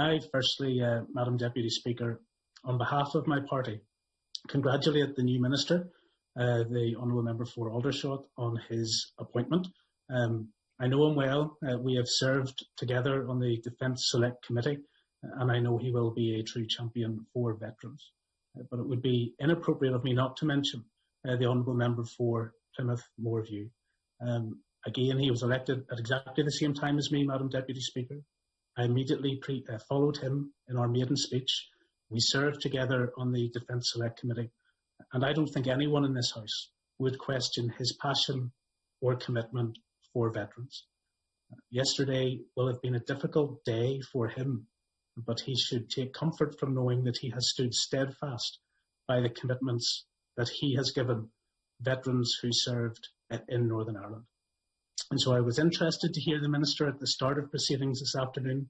I firstly, Madam Deputy Speaker, on behalf of my party, congratulate the new Minister, the Honourable Member for Aldershot, on his appointment. I know him well. We have served together on the Defence Select Committee, and I know he will be a true champion for veterans. But it would be inappropriate of me not to mention the Honourable Member for Plymouth Moorview. Again, he was elected at exactly the same time as me, Madam Deputy Speaker. I immediately followed him in our maiden speech. We served together on the Defence Select Committee, and I don't think anyone in this House would question his passion or commitment for veterans. Yesterday will have been a difficult day for him, but he should take comfort from knowing that he has stood steadfast by the commitments that he has given veterans who served in Northern Ireland. And so I was interested to hear the Minister at the start of proceedings this afternoon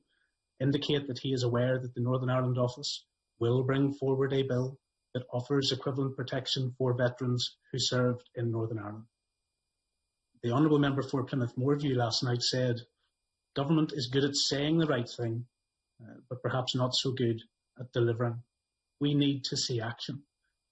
indicate that he is aware that the Northern Ireland Office will bring forward a bill that offers equivalent protection for veterans who served in Northern Ireland. The Honourable Member for Plymouth Moorview last night said, "Government is good at saying the right thing, but perhaps not so good at delivering. We need to see action."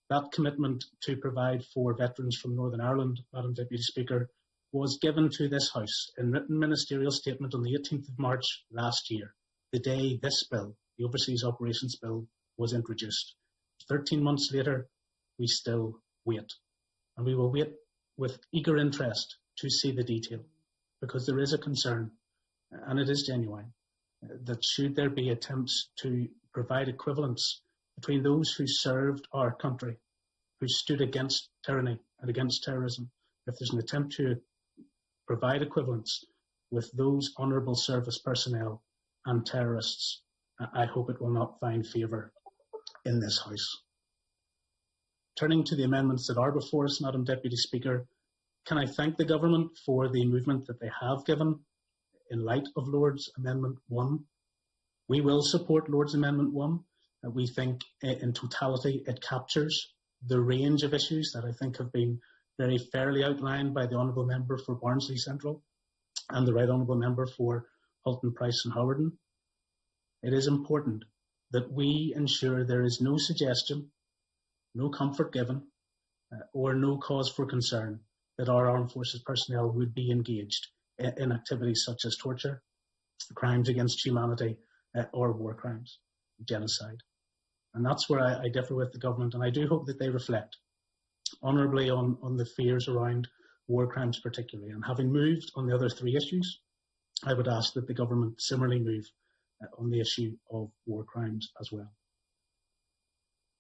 That commitment to provide for veterans from Northern Ireland, Madam Deputy Speaker, was given to this House in written ministerial statement on the 18th of March last year, the day this bill, the Overseas Operations Bill, was introduced. 13 months later, we still wait. And we will wait with eager interest to see the detail, because there is a concern, and it is genuine, that should there be attempts to provide equivalence between those who served our country, who stood against tyranny and against terrorism, if there's an attempt to provide equivalence with those honourable service personnel and terrorists, I hope it will not find favour in this House. Turning to the amendments that are before us, Madam Deputy Speaker, can I thank the Government for the movement that they have given in light of Lord's Amendment 1. We will support Lord's Amendment 1. We think in totality it captures the range of issues that I think have been very fairly outlined by the Honourable Member for Barnsley Central and the Right Honourable Member for Hulton, Price and Hawarden. It is important that we ensure there is no suggestion, no comfort given, or no cause for concern that our armed forces personnel would be engaged in activities such as torture, crimes against humanity, or war crimes, genocide. And that's where I differ with the Government, and I do hope that they reflect honourably on the fears around war crimes particularly. And having moved on the other three issues, I would ask that the Government similarly move on the issue of war crimes as well.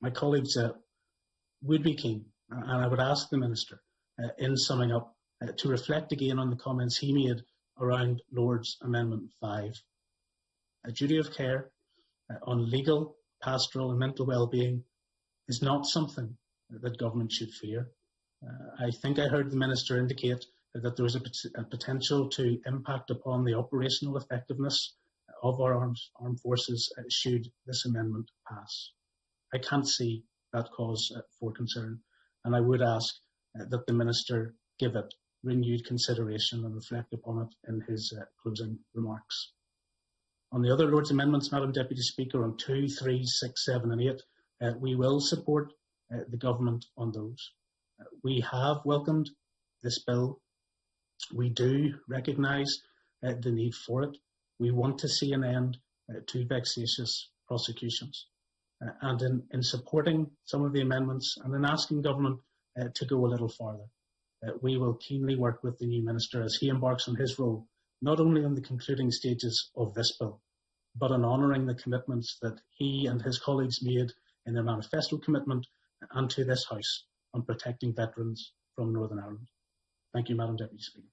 My colleagues would be keen, and I would ask the Minister, in summing up, to reflect again on the comments he made around Lord's Amendment 5. A duty of care on legal, pastoral and mental well-being is not something that government should fear. I think I heard the Minister indicate that there was a potential to impact upon the operational effectiveness of our armed forces should this amendment pass. I can't see that cause for concern, and I would ask that the Minister give it renewed consideration and reflect upon it in his closing remarks. On the other Lord's amendments, Madam Deputy Speaker, on 2, 3, 6, 7 and 8, we will support the Government on those. We have welcomed this bill. We do recognise the need for it. We want to see an end to vexatious prosecutions. And in supporting some of the amendments and in asking Government to go a little farther, we will keenly work with the new Minister as he embarks on his role, not only on the concluding stages of this bill, but on honouring the commitments that he and his colleagues made in their manifesto commitment and to this House on protecting veterans from Northern Ireland. Thank you, Madam Deputy Speaker.